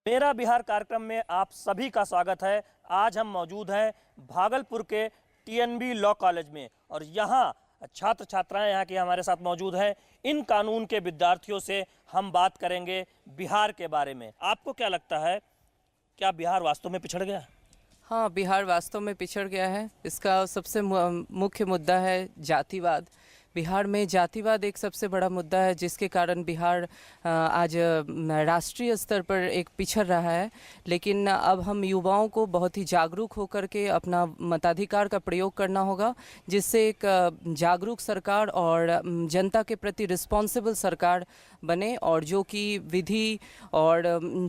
मेरा बिहार कार्यक्रम में आप सभी का स्वागत है। आज हम मौजूद हैं भागलपुर के टीएनबी लॉ कॉलेज में और यहाँ छात्र छात्राएं यहाँ के हमारे साथ मौजूद हैं। इन कानून के विद्यार्थियों से हम बात करेंगे बिहार के बारे में। आपको क्या लगता है, क्या बिहार वास्तव में पिछड़ गया? हाँ, बिहार वास्तव में पिछड़ गया है। इसका सबसे मुख्य मुद्दा है जातिवाद। बिहार में जातिवाद एक सबसे बड़ा मुद्दा है, जिसके कारण बिहार आज राष्ट्रीय स्तर पर एक पिछड़ रहा है। लेकिन अब हम युवाओं को बहुत ही जागरूक होकर के अपना मताधिकार का प्रयोग करना होगा, जिससे एक जागरूक सरकार और जनता के प्रति रिस्पॉन्सिबल सरकार बने और जो कि विधि और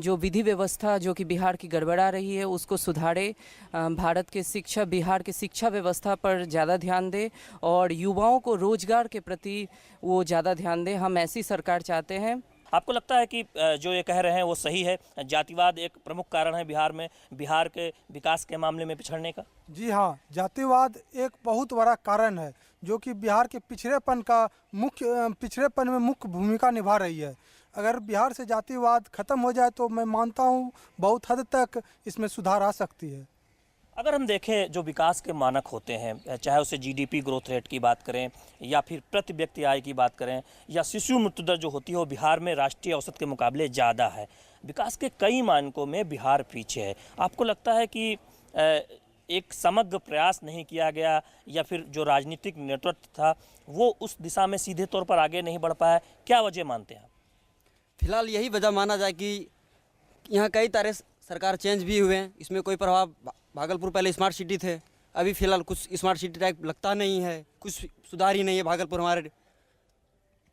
जो विधि व्यवस्था जो कि बिहार की गड़बड़ा रही है उसको सुधारे। भारत के बिहार की शिक्षा व्यवस्था पर ज़्यादा ध्यान दे और युवाओं को रोजगार के प्रति वो ज़्यादा ध्यान दे। हम ऐसी सरकार चाहते हैं। आपको लगता है कि जो ये कह रहे हैं वो सही है, जातिवाद एक प्रमुख कारण है बिहार के विकास के मामले में पिछड़ने का? जी हाँ, जातिवाद एक बहुत बड़ा कारण है जो कि बिहार के पिछड़ेपन में मुख्य भूमिका निभा रही है। अगर बिहार से जातिवाद खत्म हो जाए तो मैं मानता हूँ बहुत हद तक इसमें सुधार आ सकती है। अगर हम देखें जो विकास के मानक होते हैं, चाहे उसे जीडीपी ग्रोथ रेट की बात करें या फिर प्रति व्यक्ति आय की बात करें या शिशु मृत्यु दर जो होती है वो बिहार में राष्ट्रीय औसत के मुकाबले ज़्यादा है। विकास के कई मानकों में बिहार पीछे है। आपको लगता है कि एक समग्र प्रयास नहीं किया गया या फिर जो राजनीतिक नेतृत्व था वो उस दिशा में सीधे तौर पर आगे नहीं बढ़ पाया? क्या वजह मानते हैं आप? फिलहाल यही वजह माना जाए कि यहाँ कई तरह सरकार चेंज भी हुए हैं, इसमें कोई प्रभाव। भागलपुर पहले स्मार्ट सिटी थे, अभी फ़िलहाल कुछ स्मार्ट सिटी टाइप लगता नहीं है, कुछ सुधार ही नहीं है भागलपुर हमारे।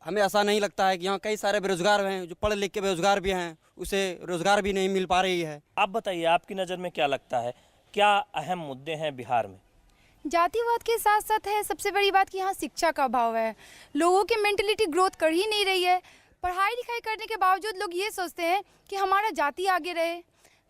हमें ऐसा नहीं लगता है कि यहाँ कई सारे बेरोजगार हैं, जो पढ़ लिख के बेरोजगार भी हैं, उसे रोज़गार भी नहीं मिल पा रही है। आप बताइए, आपकी नज़र में क्या लगता है, क्या अहम मुद्दे हैं बिहार में? जातिवाद के साथ साथ है सबसे बड़ी बात कि यहाँ शिक्षा का अभाव है। लोगों की मेंटलिटी ग्रोथ कर ही नहीं रही है। पढ़ाई लिखाई करने के बावजूद लोग ये सोचते हैं कि हमारा जाति आगे रहे।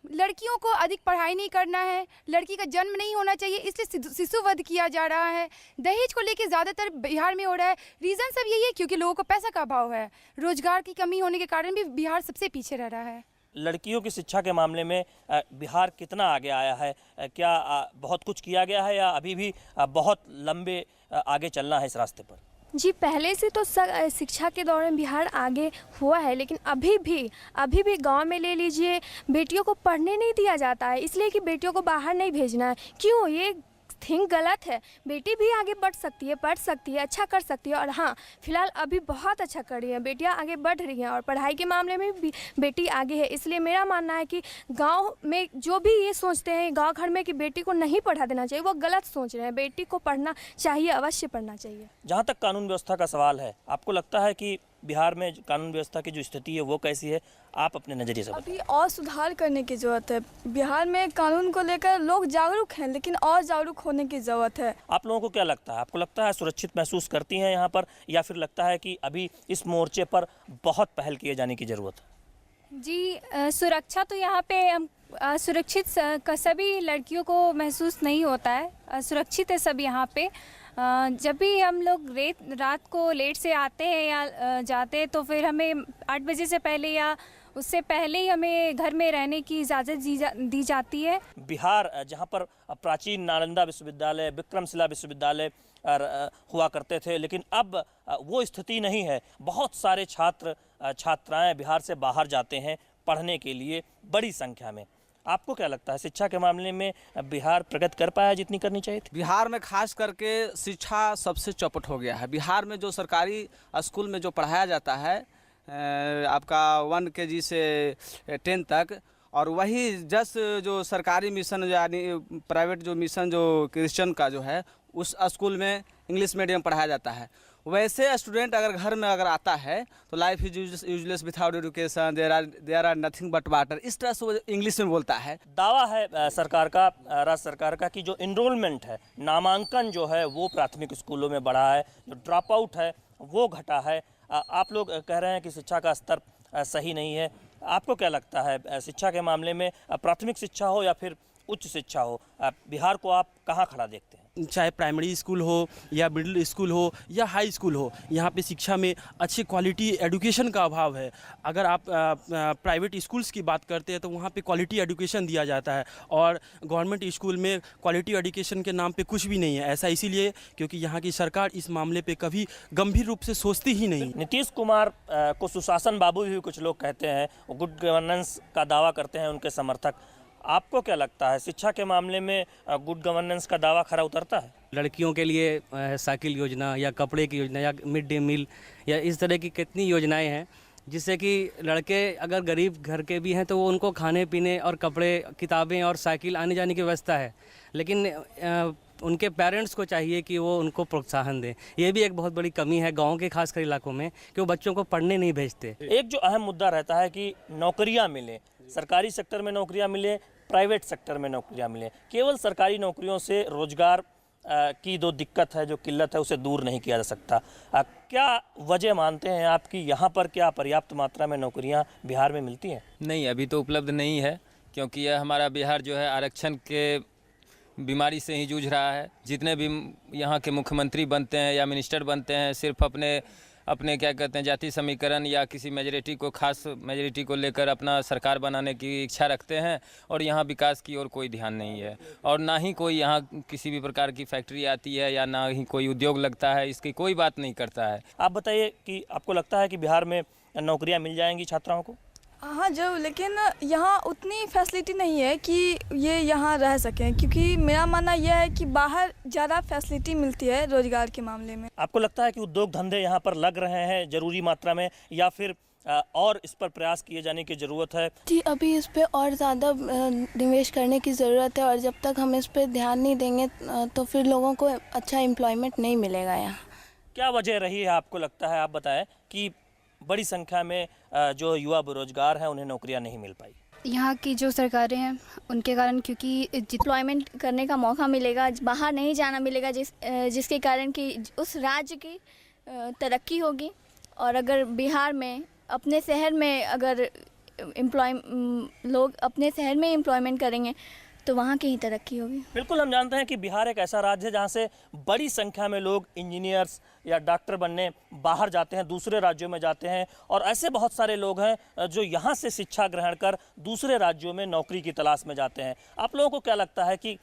लड़कियों को अधिक पढ़ाई नहीं करना है, लड़की का जन्म नहीं होना चाहिए, इसलिए शिशु वध किया जा रहा है। दहेज को लेकर ज़्यादातर बिहार में हो रहा है। रीज़न सब यही है क्योंकि लोगों को पैसा का अभाव है। रोजगार की कमी होने के कारण भी बिहार सबसे पीछे रह रहा है। लड़कियों की शिक्षा के मामले में बिहार कितना आगे आया है? क्या बहुत कुछ किया गया है या अभी भी बहुत लंबे आगे चलना है इस रास्ते पर? जी, पहले से तो शिक्षा के दौरान बिहार आगे हुआ है, लेकिन अभी भी गांव में ले लीजिए, बेटियों को पढ़ने नहीं दिया जाता है, इसलिए कि बेटियों को बाहर नहीं भेजना है। क्यों? ये थिंक गलत है। बेटी भी आगे बढ़ सकती है, पढ़ सकती है, अच्छा कर सकती है। और हाँ, फिलहाल अभी बहुत अच्छा कर रही है, बेटियां आगे बढ़ रही हैं और पढ़ाई के मामले में भी बेटी आगे है। इसलिए मेरा मानना है कि गांव में जो भी ये सोचते हैं गांव घर में कि बेटी को नहीं पढ़ा देना चाहिए, वो गलत सोच रहे हैं। बेटी को पढ़ना चाहिए, अवश्य पढ़ना चाहिए। जहाँ तक कानून व्यवस्था का सवाल है, आपको लगता है कि बिहार में कानून व्यवस्था की जो स्थिति है वो कैसी है? आप अपने नज़रिए से अभी और सुधार करने की ज़रूरत है। बिहार में कानून को लेकर लोग जागरूक हैं, लेकिन और जागरूक होने की ज़रूरत है। आप लोगों को क्या लगता है? आपको लगता है सुरक्षित महसूस करती हैं यहाँ पर, या फिर लगता है कि अभी इस मोर्चे पर बहुत पहल किए जाने की ज़रूरत है? जी, सुरक्षा तो यहाँ पे सुरक्षित सभी लड़कियों को महसूस नहीं होता है। सुरक्षित है सब यहाँ पे। जब भी हम लोग रात को लेट से आते हैं या जाते हैं तो फिर हमें 8 बजे से पहले या उससे पहले ही हमें घर में रहने की इजाज़त दी जाती है। बिहार जहाँ पर प्राचीन नालंदा विश्वविद्यालय, विक्रमशिला विश्वविद्यालय हुआ करते थे, लेकिन अब वो स्थिति नहीं है। बहुत सारे छात्राएं बिहार से बाहर जाते हैं पढ़ने के लिए बड़ी संख्या में। आपको क्या लगता है, शिक्षा के मामले में बिहार प्रगति कर पाया जितनी करनी चाहिए थी? बिहार में खास करके शिक्षा सबसे चौपट हो गया है। बिहार में जो सरकारी स्कूल में जो पढ़ाया जाता है आपका 1 KG से 10 तक, और वही जो सरकारी मिशन यानी प्राइवेट जो मिशन जो क्रिश्चियन का जो है उस स्कूल में इंग्लिश मीडियम पढ़ाया जाता है। वैसे स्टूडेंट अगर घर में अगर आता है तो life is useless without education, there are nothing but water, इस तरह से वो इंग्लिश में बोलता है। दावा है सरकार का, राज्य सरकार का, कि जो इनरोलमेंट है, नामांकन जो है वो प्राथमिक स्कूलों में बढ़ा है, जो ड्रॉप आउट है वो घटा है। आप लोग कह रहे हैं कि शिक्षा का स्तर सही नहीं है। आपको क्या लगता है, शिक्षा के मामले में प्राथमिक शिक्षा हो या फिर उच्च शिक्षा हो, बिहार को आप कहाँ खड़ा देखते हैं? चाहे प्राइमरी स्कूल हो या मिडिल स्कूल हो या हाई स्कूल हो, यहाँ पे शिक्षा में अच्छी क्वालिटी एजुकेशन का अभाव है। अगर आप प्राइवेट स्कूल्स की बात करते हैं तो वहाँ पे क्वालिटी एजुकेशन दिया जाता है और गवर्नमेंट स्कूल में क्वालिटी एजुकेशन के नाम पे कुछ भी नहीं है। ऐसा इसीलिए क्योंकि यहाँ की सरकार इस मामले पे कभी गंभीर रूप से सोचती ही नहीं। नीतीश कुमार को सुशासन बाबू भी कुछ लोग कहते हैं, वो गुड गवर्नेंस का दावा करते हैं उनके समर्थक। आपको क्या लगता है, शिक्षा के मामले में गुड गवर्नेंस का दावा खरा उतरता है? लड़कियों के लिए साइकिल योजना या कपड़े की योजना या मिड डे मील या इस तरह की कितनी योजनाएं हैं जिससे कि लड़के अगर गरीब घर के भी हैं तो वो उनको खाने पीने और कपड़े, किताबें और साइकिल आने जाने की व्यवस्था है, लेकिन उनके पेरेंट्स को चाहिए कि वो उनको प्रोत्साहन दें। ये भी एक बहुत बड़ी कमी है गांव के खासकर इलाकों में कि वो बच्चों को पढ़ने नहीं भेजते। एक जो अहम मुद्दा रहता है कि नौकरियां मिले, सरकारी सेक्टर में नौकरियां मिले, प्राइवेट सेक्टर में नौकरियां मिले। केवल सरकारी नौकरियों से रोजगार की जो दिक्कत है, जो किल्लत है, उसे दूर नहीं किया जा सकता। क्या वजह मानते हैं आप कि यहाँ पर क्या पर्याप्त मात्रा में नौकरियाँ बिहार में मिलती हैं? नहीं, अभी तो उपलब्ध नहीं है, क्योंकि यह हमारा बिहार जो है आरक्षण के बीमारी से ही जूझ रहा है। जितने भी यहाँ के मुख्यमंत्री बनते हैं या मिनिस्टर बनते हैं, सिर्फ अपने क्या कहते हैं जाति समीकरण या किसी मेजॉरिटी को, खास मेजॉरिटी को लेकर अपना सरकार बनाने की इच्छा रखते हैं और यहाँ विकास की ओर कोई ध्यान नहीं है और ना ही कोई यहाँ किसी भी प्रकार की फैक्ट्री आती है या ना ही कोई उद्योग लगता है, इसकी कोई बात नहीं करता है। आप बताइए कि आपको लगता है कि बिहार में नौकरियाँ मिल जाएंगी छात्राओं को? हाँ जरूर, लेकिन यहाँ उतनी फैसिलिटी नहीं है कि ये यहाँ रह सकें, क्योंकि मेरा मानना यह है कि बाहर ज़्यादा फैसिलिटी मिलती है रोजगार के मामले में। आपको लगता है कि उद्योग धंधे यहाँ पर लग रहे हैं ज़रूरी मात्रा में, या फिर और इस पर प्रयास किए जाने की ज़रूरत है? जी, अभी इस पर और ज़्यादा निवेश करने की ज़रूरत है और जब तक हम इस पर ध्यान नहीं देंगे तो फिर लोगों को अच्छा एम्प्लॉयमेंट नहीं मिलेगा यहाँ। क्या वजह रही है आपको लगता है, आप बताएं, कि बड़ी संख्या में जो युवा बेरोजगार हैं उन्हें नौकरियां नहीं मिल पाई? यहाँ की जो सरकारें हैं उनके कारण, क्योंकि एम्प्लॉयमेंट करने का मौका मिलेगा, बाहर नहीं जाना मिलेगा, जिसके कारण कि उस राज्य की तरक्की होगी। और अगर बिहार में अपने शहर में अगर लोग अपने शहर में एम्प्लॉयमेंट करेंगे तो वहाँ की ही तरक्की होगी। बिल्कुल, हम जानते हैं कि बिहार एक ऐसा राज्य है जहाँ से बड़ी संख्या में लोग इंजीनियर्स या डॉक्टर बनने बाहर जाते हैं, दूसरे राज्यों में जाते हैं, और ऐसे बहुत सारे लोग हैं जो यहाँ से शिक्षा ग्रहण कर दूसरे राज्यों में नौकरी की तलाश में जाते हैं। आप लोगों को क्या लगता है कि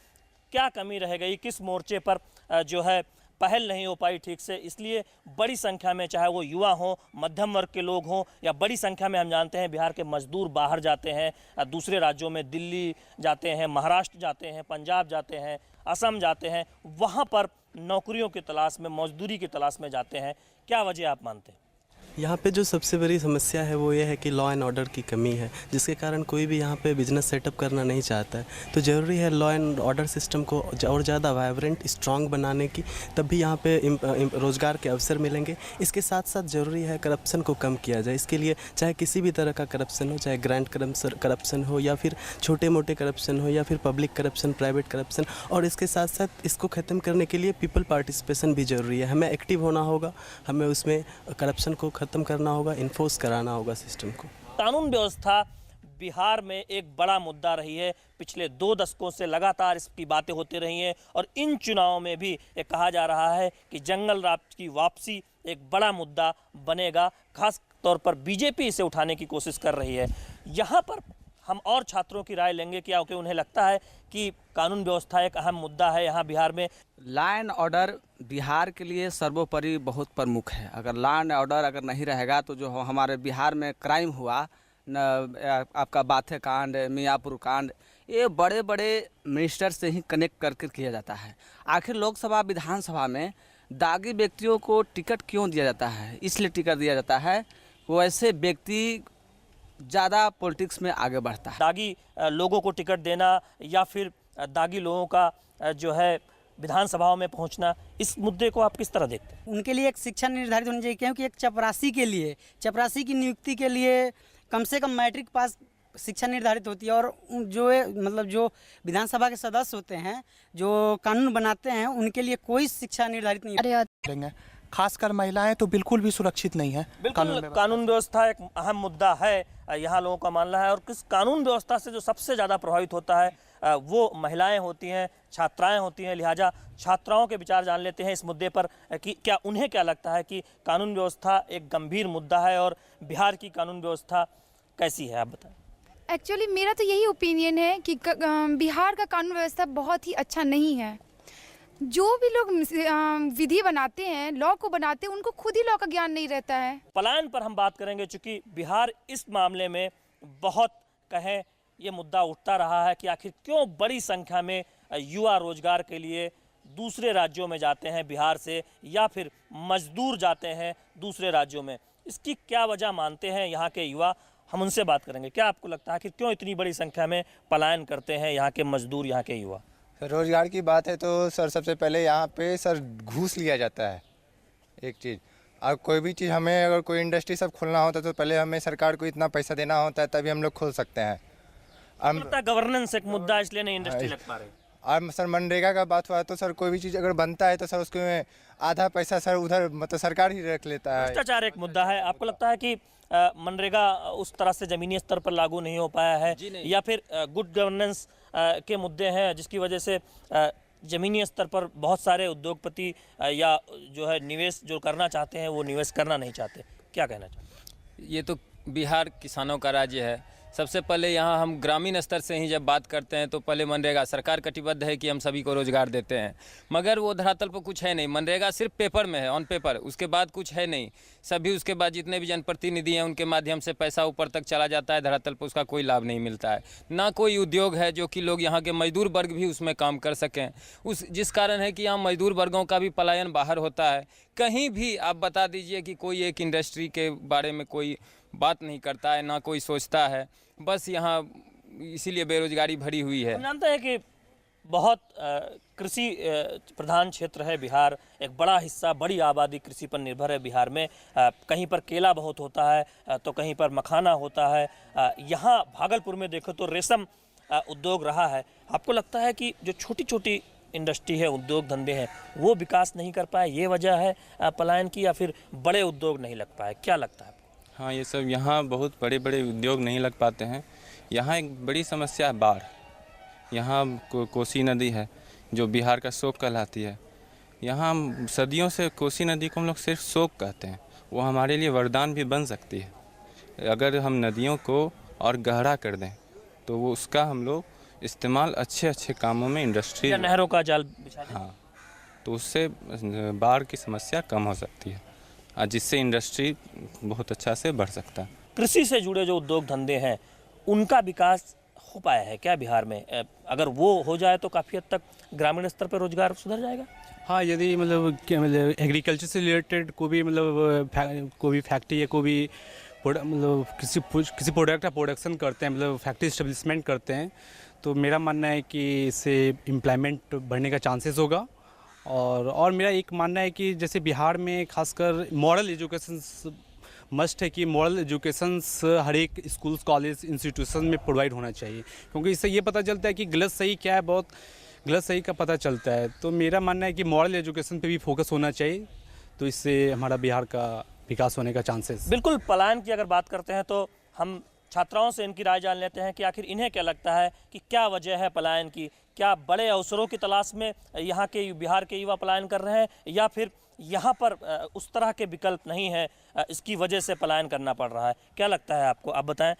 क्या कमी रह गई, किस मोर्चे पर जो है पहल नहीं हो पाई ठीक से, इसलिए बड़ी संख्या में, चाहे वो युवा हों, मध्यम वर्ग के लोग हों, या बड़ी संख्या में हम जानते हैं बिहार के मजदूर बाहर जाते हैं, दूसरे राज्यों में दिल्ली जाते हैं, महाराष्ट्र जाते हैं, पंजाब जाते हैं, असम जाते हैं, वहाँ पर नौकरियों की तलाश में, मजदूरी की तलाश में जाते हैं। क्या वजह आप मानते हैं? यहाँ पे जो सबसे बड़ी समस्या है वो ये है कि लॉ एंड ऑर्डर की कमी है, जिसके कारण कोई भी यहाँ पे बिजनेस सेटअप करना नहीं चाहता है। तो ज़रूरी है लॉ एंड ऑर्डर सिस्टम को और ज़्यादा वाइब्रेंट, स्ट्रांग बनाने की, तब भी यहाँ पे रोज़गार के अवसर मिलेंगे। इसके साथ साथ ज़रूरी है करप्शन को कम किया जाए। इसके लिए चाहे किसी भी तरह का करप्शन हो, चाहे ग्रांट करप्शन हो या फिर छोटे मोटे करप्शन हो या फिर पब्लिक करप्शन, प्राइवेट करप्शन, और इसके साथ साथ इसको ख़त्म करने के लिए पीपल पार्टिसिपेशन भी ज़रूरी है। हमें एक्टिव होना होगा, हमें उसमें करप्शन को ख़त्म करना होगा, इन्फोर्स कराना होगा सिस्टम को। कानून व्यवस्था बिहार में एक बड़ा मुद्दा रही है। पिछले 2 दशकों से लगातार इसकी बातें होती रही हैं और इन चुनावों में भी ये कहा जा रहा है कि जंगल राज की वापसी एक बड़ा मुद्दा बनेगा। खास तौर पर बीजेपी इसे उठाने की कोशिश कर रही है। यहाँ पर हम और छात्रों की राय लेंगे क्या, क्योंकि उन्हें लगता है कि कानून व्यवस्था एक अहम मुद्दा है यहाँ बिहार में। लॉ एंड ऑर्डर बिहार के लिए सर्वोपरि बहुत प्रमुख है। अगर लॉ एंड ऑर्डर अगर नहीं रहेगा तो जो हमारे बिहार में क्राइम हुआ, न आपका बाथे कांड, मियाँपुर कांड, ये बड़े बड़े मिनिस्टर से ही कनेक्ट करके किया जाता है। आखिर लोकसभा विधानसभा में दागी व्यक्तियों को टिकट क्यों दिया जाता है? इसलिए टिकट दिया जाता है वो ऐसे व्यक्ति ज़्यादा पॉलिटिक्स में आगे बढ़ता है। दागी लोगों को टिकट देना या फिर दागी लोगों का जो है विधानसभाओं में पहुंचना, इस मुद्दे को आप किस तरह देखते हैं? उनके लिए एक शिक्षा निर्धारित होनी चाहिए, क्योंकि एक चपरासी के लिए, चपरासी की नियुक्ति के लिए कम से कम मैट्रिक पास शिक्षा निर्धारित होती है। और जो मतलब जो विधानसभा के सदस्य होते हैं, जो कानून बनाते हैं, उनके लिए कोई शिक्षा निर्धारित नहीं है। खासकर महिलाएं तो बिल्कुल भी सुरक्षित नहीं है। बिल्कुल, कानून व्यवस्था एक अहम मुद्दा है यहाँ लोगों का मानना है। और किस कानून व्यवस्था से जो सबसे ज़्यादा प्रभावित होता है वो महिलाएं होती हैं, छात्राएं होती हैं। लिहाजा छात्राओं के विचार जान लेते हैं इस मुद्दे पर कि क्या उन्हें क्या लगता है कि कानून व्यवस्था एक गंभीर मुद्दा है और बिहार की कानून व्यवस्था कैसी है, आप बताएं। एक्चुअली मेरा तो यही ओपिनियन है कि बिहार का कानून व्यवस्था बहुत ही अच्छा नहीं है। जो भी लोग विधि बनाते हैं, लॉ को बनाते हैं, उनको खुद ही लॉ का ज्ञान नहीं रहता है। पलायन पर हम बात करेंगे, चूंकि बिहार इस मामले में बहुत कहें ये मुद्दा उठता रहा है कि आखिर क्यों बड़ी संख्या में युवा रोजगार के लिए दूसरे राज्यों में जाते हैं बिहार से, या फिर मजदूर जाते हैं दूसरे राज्यों में। इसकी क्या वजह मानते हैं यहाँ के युवा, हम उनसे बात करेंगे। क्या आपको लगता है कि क्यों इतनी बड़ी संख्या में पलायन करते हैं यहाँ के मजदूर, यहाँ के युवा? रोज़गार की बात है तो सर सबसे पहले यहाँ पे सर घूस लिया जाता है एक चीज़। और कोई भी चीज़ हमें अगर कोई इंडस्ट्री सब खोलना होता है तो पहले हमें सरकार को इतना पैसा देना होता है, तभी हम लोग खोल सकते हैं। गवर्नेंस एक मुद्दा इसलिए नहीं इंडस्ट्री लग पा रही। और सर मनरेगा का बात हुआ तो सर कोई भी चीज़ अगर बनता है तो सर उसके में आधा पैसा सर उधर मतलब सरकार ही रख लेता है। भ्रष्टाचार एक मुद्दा है। आपको लगता है कि मनरेगा उस तरह से ज़मीनी स्तर पर लागू नहीं हो पाया है, या फिर गुड गवर्नेंस के मुद्दे हैं जिसकी वजह से ज़मीनी स्तर पर बहुत सारे उद्योगपति या जो है निवेश जो करना चाहते हैं वो निवेश करना नहीं चाहते? क्या कहना चाहते? ये तो बिहार किसानों का राज्य है। सबसे पहले यहाँ हम ग्रामीण स्तर से ही जब बात करते हैं तो पहले मनरेगा, सरकार कटिबद्ध है कि हम सभी को रोजगार देते हैं, मगर वो धरातल पर कुछ है नहीं। मनरेगा सिर्फ पेपर में है, ऑन पेपर, उसके बाद कुछ है नहीं। सभी उसके बाद जितने भी जनप्रतिनिधि हैं उनके माध्यम से पैसा ऊपर तक चला जाता है, धरातल पर उसका कोई लाभ नहीं मिलता है। ना कोई उद्योग है जो कि लोग यहाँ के मजदूर वर्ग भी उसमें काम कर सकें, जिस कारण है कि यहाँ मजदूर वर्गों का भी पलायन बाहर होता है। कहीं भी आप बता दीजिए कि कोई एक इंडस्ट्री के बारे में कोई बात नहीं करता है, ना कोई सोचता है, बस यहाँ इसीलिए बेरोजगारी भरी हुई है। हम जानते हैं कि बहुत कृषि प्रधान क्षेत्र है बिहार, एक बड़ा हिस्सा, बड़ी आबादी कृषि पर निर्भर है बिहार में। कहीं पर केला बहुत होता है तो कहीं पर मखाना होता है। यहाँ भागलपुर में देखो तो रेशम उद्योग रहा है। आपको लगता है कि जो छोटी छोटी इंडस्ट्री है, उद्योग धंधे हैं, वो विकास नहीं कर पाए, ये वजह है पलायन की, या फिर बड़े उद्योग नहीं लग पाए? क्या लगता है? हाँ, ये सब यहाँ बहुत बड़े बड़े उद्योग नहीं लग पाते हैं। यहाँ एक बड़ी समस्या है बाढ़। यहाँ कोसी नदी है जो बिहार का शोक कहलाती है। यहाँ सदियों से कोसी नदी को हम लोग सिर्फ शोक कहते हैं, वो हमारे लिए वरदान भी बन सकती है। अगर हम नदियों को और गहरा कर दें तो वो उसका हम लोग इस्तेमाल अच्छे अच्छे कामों में, इंडस्ट्री, नहरों का जाल बिछा दें, हाँ, तो उससे बाढ़ की समस्या कम हो सकती है और जिससे इंडस्ट्री बहुत अच्छा से बढ़ सकता है। कृषि से जुड़े जो उद्योग धंधे हैं उनका विकास हो पाया है क्या बिहार में? अगर वो हो जाए तो काफ़ी हद तक ग्रामीण स्तर पर रोजगार सुधर जाएगा। हाँ, यदि मतलब एग्रीकल्चर से रिलेटेड कोई भी कोई भी फैक्ट्री या कोई भी किसी प्रोडक्ट का प्रोडक्शन करते हैं, मतलब फैक्ट्री इस्टेब्लिशमेंट करते हैं, तो मेरा मानना है कि इससे एम्प्लॉयमेंट बढ़ने का चांसेस होगा। और मेरा एक मानना है कि जैसे बिहार में खासकर मॉडल एजुकेशन मस्ट है कि मॉडल एजुकेशंस हर एक स्कूल्स, कॉलेज, इंस्टीट्यूशन में प्रोवाइड होना चाहिए, क्योंकि इससे ये पता चलता है कि गलत सही क्या है, बहुत गलत सही का पता चलता है। तो मेरा मानना है कि मॉडल एजुकेशन पे भी फोकस होना चाहिए, तो इससे हमारा बिहार का विकास होने का चांसेस। बिल्कुल। पलायन की अगर बात करते हैं तो हम छात्राओं से इनकी राय जान लेते हैं कि आखिर इन्हें क्या लगता है कि क्या वजह है पलायन की। क्या बड़े अवसरों की तलाश में यहाँ के बिहार के युवा पलायन कर रहे हैं, या फिर यहाँ पर उस तरह के विकल्प नहीं है, इसकी वजह से पलायन करना पड़ रहा है? क्या लगता है आपको? आप बताएं,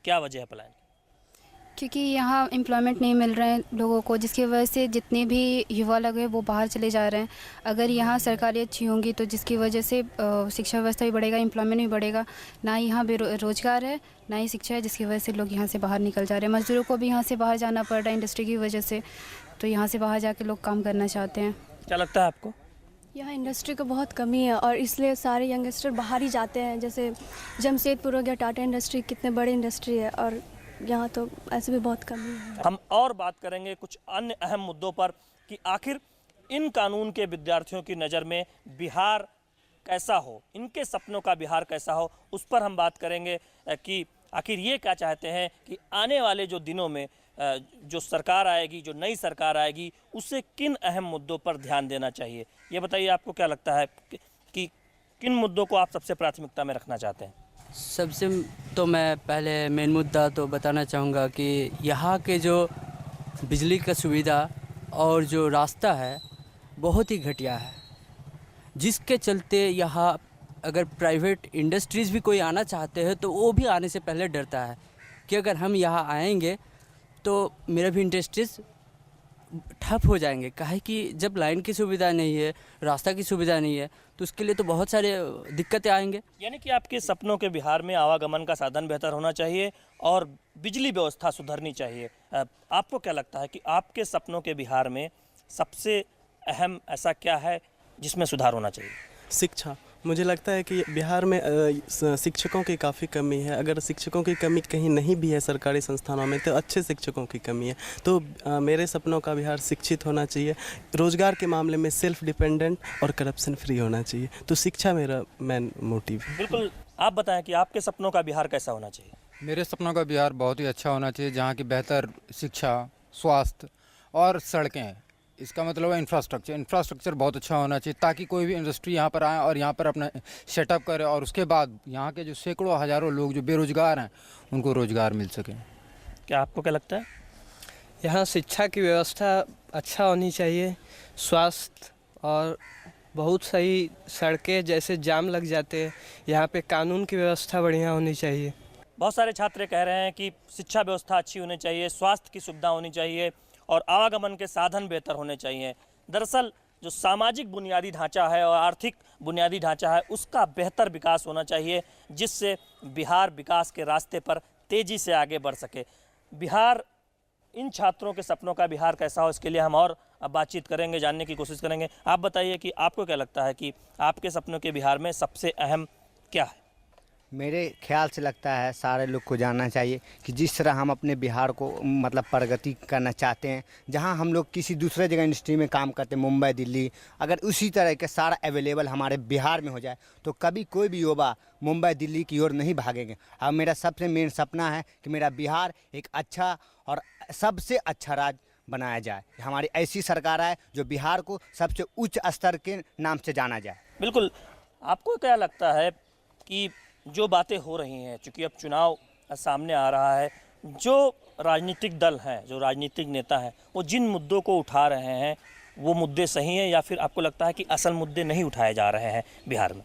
क्या वजह है पलायन? क्योंकि यहाँ एम्प्लॉयमेंट नहीं मिल रहे हैं लोगों को, जिसकी वजह से जितने भी युवा लगे वो बाहर चले जा रहे हैं। अगर यहाँ सरकारें अच्छी होंगी तो जिसकी वजह से शिक्षा व्यवस्था भी बढ़ेगा, एम्प्लॉयमेंट भी बढ़ेगा। ना यहाँ बेरोजगार है, ना ही शिक्षा है, जिसकी वजह से लोग यहाँ से बाहर निकल जा रहे हैं। मजदूरों को भी यहाँ से बाहर जाना पड़ रहा है इंडस्ट्री की वजह से, तो यहाँ से बाहर जाके लोग काम करना चाहते हैं। क्या लगता है आपको? यहाँ इंडस्ट्री की बहुत कमी है और इसलिए सारे यंगस्टर बाहर ही जाते हैं। जैसे जमशेदपुर हो गया, टाटा इंडस्ट्री कितने बड़े इंडस्ट्री है, और यहाँ तो ऐसे भी बहुत कमी है। हम और बात करेंगे कुछ अन्य अहम मुद्दों पर कि आखिर इन कानून के विद्यार्थियों की नज़र में बिहार कैसा हो, इनके सपनों का बिहार कैसा हो, उस पर हम बात करेंगे कि आखिर ये क्या चाहते हैं कि आने वाले जो दिनों में जो सरकार आएगी, जो नई सरकार आएगी, उसे किन अहम मुद्दों पर ध्यान देना चाहिए। ये बताइए, आपको क्या लगता है कि किन मुद्दों को आप सबसे प्राथमिकता में रखना चाहते हैं? सबसे तो मैं पहले मेन मुद्दा तो बताना चाहूँगा कि यहाँ के जो बिजली का सुविधा और जो रास्ता है बहुत ही घटिया है, जिसके चलते यहाँ अगर प्राइवेट इंडस्ट्रीज़ भी कोई आना चाहते हैं तो वो भी आने से पहले डरता है कि अगर हम यहाँ आएंगे तो मेरा भी इंडस्ट्रीज़ ठप हो जाएंगे। काहे कि जब लाइन की सुविधा नहीं है, रास्ता की सुविधा नहीं है, तो उसके लिए तो बहुत सारे दिक्कतें आएंगे। यानी कि आपके सपनों के बिहार में आवागमन का साधन बेहतर होना चाहिए और बिजली व्यवस्था सुधरनी चाहिए। आपको क्या लगता है कि आपके सपनों के बिहार में सबसे अहम ऐसा क्या है जिसमें सुधार होना चाहिए? शिक्षा। मुझे लगता है कि बिहार में शिक्षकों की काफ़ी कमी है। अगर शिक्षकों की कमी कहीं नहीं भी है सरकारी संस्थानों में, तो अच्छे शिक्षकों की कमी है। तो मेरे सपनों का बिहार शिक्षित होना चाहिए, रोज़गार के मामले में सेल्फ डिपेंडेंट और करप्शन फ्री होना चाहिए। तो शिक्षा मेरा मेन मोटिव है। बिल्कुल, आप बताएं कि आपके सपनों का बिहार कैसा होना चाहिए? मेरे सपनों का बिहार बहुत ही अच्छा होना चाहिए, जहाँ की बेहतर शिक्षा, स्वास्थ्य और सड़कें। इसका मतलब है इंफ्रास्ट्रक्चर बहुत अच्छा होना चाहिए, ताकि कोई भी इंडस्ट्री यहाँ पर आए और यहाँ पर अपना सेटअप करे, और उसके बाद यहाँ के जो सैकड़ों हज़ारों लोग जो बेरोजगार हैं उनको रोजगार मिल सके। क्या आपको क्या लगता है? यहाँ शिक्षा की व्यवस्था अच्छा होनी चाहिए, स्वास्थ्य और बहुत सही सड़कें, जैसे जाम लग जाते हैं यहाँ पे कानून की व्यवस्था बढ़िया होनी चाहिए। बहुत सारे छात्र कह रहे हैं कि शिक्षा व्यवस्था अच्छी होनी चाहिए, स्वास्थ्य की सुविधा होनी चाहिए और आवागमन के साधन बेहतर होने चाहिए। दरअसल जो सामाजिक बुनियादी ढांचा है और आर्थिक बुनियादी ढांचा है उसका बेहतर विकास होना चाहिए, जिससे बिहार विकास के रास्ते पर तेज़ी से आगे बढ़ सके। बिहार, इन छात्रों के सपनों का बिहार कैसा हो, इसके लिए हम और बातचीत करेंगे, जानने की कोशिश करेंगे। आप बताइए कि आपको क्या लगता है कि आपके सपनों के बिहार में सबसे अहम क्या है? मेरे ख्याल से लगता है सारे लोग को जानना चाहिए कि जिस तरह हम अपने बिहार को मतलब प्रगति करना चाहते हैं, जहां हम लोग किसी दूसरे जगह इंडस्ट्री में काम करते हैं, मुंबई, दिल्ली, अगर उसी तरह का सारा अवेलेबल हमारे बिहार में हो जाए तो कभी कोई भी युवा मुंबई, दिल्ली की ओर नहीं भागेंगे। अब मेरा सबसे मेन सपना है कि मेरा बिहार एक अच्छा और सबसे अच्छा राज्य बनाया जाए। हमारी ऐसी सरकार है जो बिहार को सबसे उच्च स्तर के नाम से जाना जाए। बिल्कुल, आपको क्या लगता है कि जो बातें हो रही हैं, चूँकि अब चुनाव सामने आ रहा है, जो राजनीतिक दल हैं, जो राजनीतिक नेता हैं, वो जिन मुद्दों को उठा रहे हैं वो मुद्दे सही हैं, या फिर आपको लगता है कि असल मुद्दे नहीं उठाए जा रहे हैं बिहार में?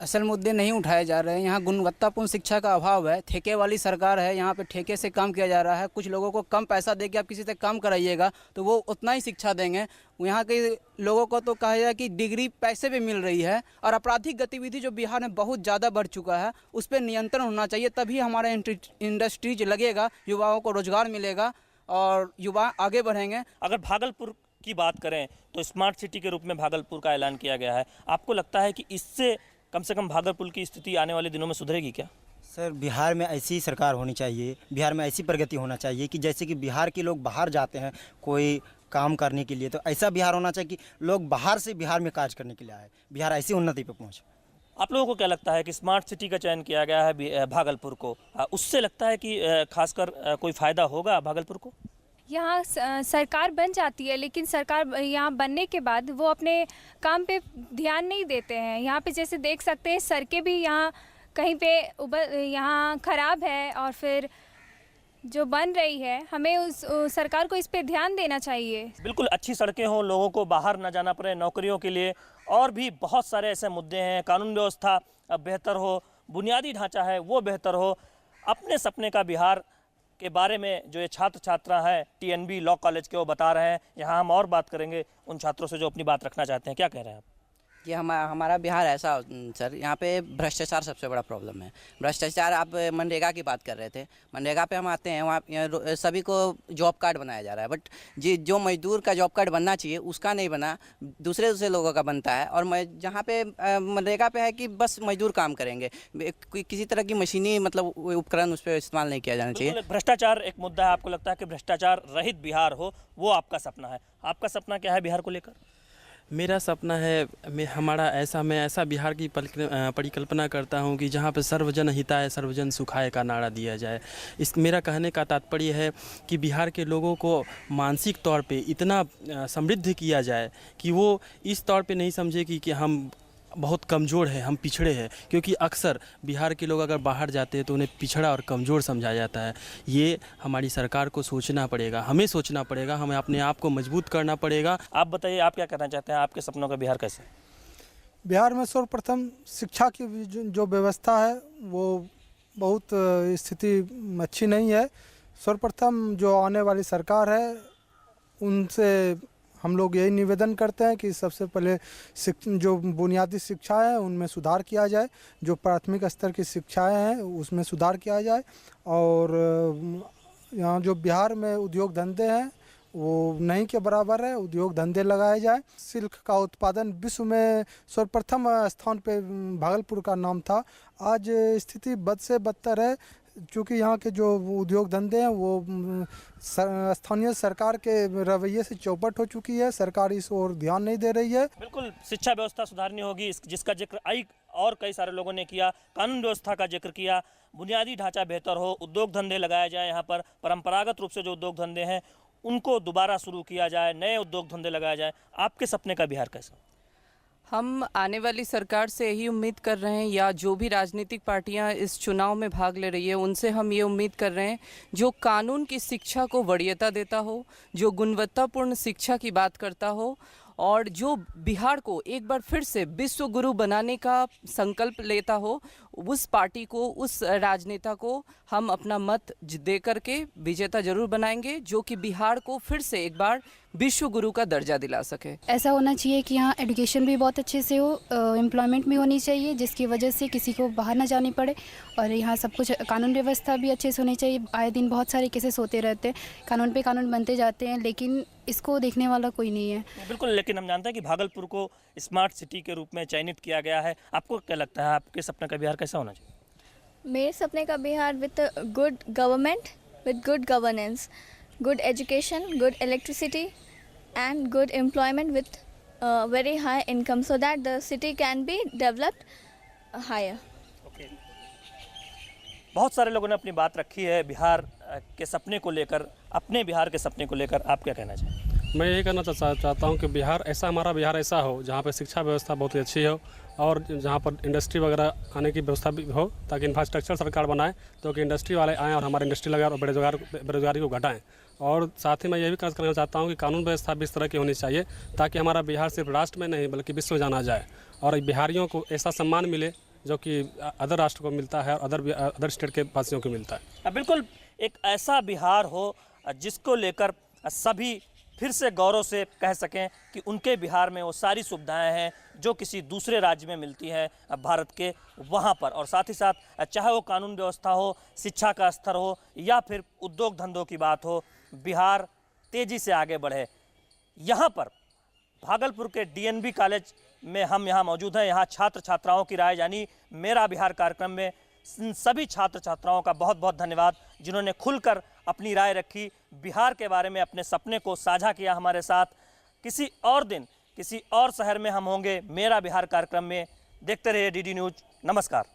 असल मुद्दे नहीं उठाए जा रहे हैं। यहाँ गुणवत्तापूर्ण शिक्षा का अभाव है, ठेके वाली सरकार है, यहाँ पे ठेके से काम किया जा रहा है। कुछ लोगों को कम पैसा दे के आप किसी से काम कराइएगा तो वो उतना ही शिक्षा देंगे। यहाँ के लोगों को तो कहा जाए कि डिग्री पैसे पे मिल रही है, और आपराधिक गतिविधि जो बिहार में बहुत ज़्यादा बढ़ चुका है उस पर नियंत्रण होना चाहिए, तभी हमारा इंडस्ट्रीज लगेगा, युवाओं को रोजगार मिलेगा और युवा आगे बढ़ेंगे। अगर भागलपुर की बात करें तो स्मार्ट सिटी के रूप में भागलपुर का ऐलान किया गया है। आपको लगता है कि इससे कम से कम भागलपुर की स्थिति आने वाले दिनों में सुधरेगी क्या? सर, बिहार में ऐसी सरकार होनी चाहिए, बिहार में ऐसी प्रगति होना चाहिए कि जैसे कि बिहार के लोग बाहर जाते हैं कोई काम करने के लिए, तो ऐसा बिहार होना चाहिए कि लोग बाहर से बिहार में कार्य करने के लिए आए, बिहार ऐसी उन्नति पर पहुँचे। आप लोगों को क्या लगता है कि स्मार्ट सिटी का चयन किया गया है भागलपुर को, उससे लगता है कि खासकर कोई फ़ायदा होगा भागलपुर को? यहाँ सरकार बन जाती है, लेकिन सरकार यहाँ बनने के बाद वो अपने काम पे ध्यान नहीं देते हैं। यहाँ पे जैसे देख सकते हैं सड़कें भी यहाँ कहीं पे यहाँ ख़राब है, और फिर जो बन रही है, हमें उस सरकार को इस पे ध्यान देना चाहिए। बिल्कुल, अच्छी सड़कें हों, लोगों को बाहर ना जाना पड़े नौकरियों के लिए, और भी बहुत सारे ऐसे मुद्दे हैं, कानून व्यवस्था बेहतर हो, बुनियादी ढांचा है वो बेहतर हो। अपने सपने का बिहार के बारे में जो ये छात्र छात्रा हैं TNB लॉ कॉलेज के, वो बता रहे हैं। यहाँ हम और बात करेंगे उन छात्रों से जो अपनी बात रखना चाहते हैं। क्या कह रहे हैं आप? ये हमारा बिहार ऐसा सर, यहाँ पे भ्रष्टाचार सबसे बड़ा प्रॉब्लम है। भ्रष्टाचार, आप मनरेगा की बात कर रहे थे, मनरेगा पे हम आते हैं, वहाँ सभी को जॉब कार्ड बनाया जा रहा है, बट जो मजदूर का जॉब कार्ड बनना चाहिए उसका नहीं बना, दूसरे लोगों का बनता है। और जहाँ पे मनरेगा पे है कि बस मजदूर काम करेंगे, किसी तरह की मशीनी मतलब उपकरण उस पर इस्तेमाल नहीं किया जाना चाहिए। भ्रष्टाचार एक मुद्दा है, आपको लगता है कि भ्रष्टाचार रहित बिहार हो, वो आपका सपना है। आपका सपना क्या है बिहार को लेकर? मेरा सपना है मैं ऐसा बिहार की परिकल्पना करता हूं कि जहां पर सर्वजन हिताय सर्वजन सुखाय का नारा दिया जाए। मेरा कहने का तात्पर्य है कि बिहार के लोगों को मानसिक तौर पे इतना समृद्ध किया जाए कि वो इस तौर पे नहीं समझे कि हम बहुत कमज़ोर है, हम पिछड़े हैं, क्योंकि अक्सर बिहार के लोग अगर बाहर जाते हैं तो उन्हें पिछड़ा और कमज़ोर समझा जाता है। ये हमारी सरकार को सोचना पड़ेगा, हमें सोचना पड़ेगा, हमें अपने आप को मजबूत करना पड़ेगा। आप बताइए, आप क्या करना चाहते हैं? आपके सपनों का बिहार कैसे? बिहार में सर्वप्रथम शिक्षा की जो व्यवस्था है वो बहुत स्थिति अच्छी नहीं है। सर्वप्रथम जो आने वाली सरकार है उनसे हम लोग यही निवेदन करते हैं कि सबसे पहले जो बुनियादी शिक्षा है उनमें सुधार किया जाए, जो प्राथमिक स्तर की शिक्षाएं हैं उसमें सुधार किया जाए, और यहाँ जो बिहार में उद्योग धंधे हैं वो नहीं के बराबर है, उद्योग धंधे लगाए जाए। सिल्क का उत्पादन विश्व में सर्वप्रथम स्थान पे भागलपुर का नाम था। आज स्थिति बद से बदतर है, क्योंकि यहाँ के जो उद्योग धंधे हैं वो स्थानीय सरकार के रवैये से चौपट हो चुकी है। सरकार इस ओर ध्यान नहीं दे रही है। बिल्कुल, शिक्षा व्यवस्था सुधारनी होगी, जिसका जिक्र और कई सारे लोगों ने किया। कानून व्यवस्था का जिक्र किया, बुनियादी ढांचा बेहतर हो, उद्योग धंधे लगाए जाए, यहाँ पर परंपरागत रूप से जो उद्योग धंधे हैं उनको दोबारा शुरू किया जाए, नए उद्योग धंधे लगाए जाए। आपके सपने का बिहार कैसा? हम आने वाली सरकार से यही उम्मीद कर रहे हैं, या जो भी राजनीतिक पार्टियां इस चुनाव में भाग ले रही है उनसे हम ये उम्मीद कर रहे हैं, जो कानून की शिक्षा को वरीयता देता हो, जो गुणवत्तापूर्ण शिक्षा की बात करता हो, और जो बिहार को एक बार फिर से विश्व गुरु बनाने का संकल्प लेता हो, उस पार्टी को, उस राजनेता को हम अपना मत दे करके विजेता जरूर बनाएंगे, जो कि बिहार को फिर से एक बार विश्व गुरु का दर्जा दिला सके। ऐसा होना चाहिए कि यहाँ एजुकेशन भी बहुत अच्छे से हो, एम्प्लॉयमेंट भी होनी चाहिए, जिसकी वजह से किसी को बाहर ना जानी पड़े, और यहाँ सब कुछ कानून व्यवस्था भी अच्छे से होनी चाहिए। आए दिन बहुत सारे केसेस होते रहते हैं, कानून पे कानून बनते जाते हैं, लेकिन इसको देखने वाला कोई नहीं है। बिल्कुल, लेकिन हम जानते हैं कि भागलपुर को स्मार्ट सिटी के रूप में चयनित किया गया है। आपको क्या लगता है, आपके सपने का बिहार कैसा होना चाहिए? मेरे सपने का Bihar with good government, with good governance, good education, good electricity and good employment with very high income, so that the city can be developed higher. बहुत सारे लोगों ने अपनी बात रखी है बिहार के सपने को लेकर, अपने बिहार के सपने को लेकर। आप क्या कहना चाहें? मैं यही करना चाहता हूँ कि बिहार ऐसा, हमारा बिहार ऐसा हो जहाँ पर शिक्षा व्यवस्था बहुत ही अच्छी हो, और जहाँ पर इंडस्ट्री वगैरह आने की व्यवस्था भी हो, ताकि इंफ्रास्ट्रक्चर सरकार बनाए तो कि इंडस्ट्री वाले आएँ और हमारे इंडस्ट्री लगाए और बेरोजगारी को घटाएं। और साथ ही मैं ये भी करना चाहता हूँ कि कानून व्यवस्था भी इस तरह की होनी चाहिए ताकि हमारा बिहार सिर्फ राष्ट्र में नहीं बल्कि विश्व में जाना जाए, और बिहारियों को ऐसा सम्मान मिले जो कि अदर राष्ट्र को मिलता है और अदर स्टेट के वासियों को मिलता है। बिल्कुल, एक ऐसा बिहार हो जिसको लेकर सभी फिर से गौरव से कह सकें कि उनके बिहार में वो सारी सुविधाएं हैं जो किसी दूसरे राज्य में मिलती हैं भारत के वहाँ पर। और साथ ही साथ चाहे वो कानून व्यवस्था हो, शिक्षा का स्तर हो, या फिर उद्योग धंधों की बात हो, बिहार तेज़ी से आगे बढ़े। यहाँ पर भागलपुर के डीएनबी कॉलेज में हम यहाँ मौजूद हैं। यहाँ छात्र छात्राओं की राय यानी मेरा बिहार कार्यक्रम में सभी छात्र छात्राओं का बहुत बहुत धन्यवाद, जिन्होंने खुलकर अपनी राय रखी, बिहार के बारे में अपने सपने को साझा किया हमारे साथ। किसी और दिन किसी और शहर में हम होंगे मेरा बिहार कार्यक्रम में। देखते रहिए डीडी न्यूज़। नमस्कार।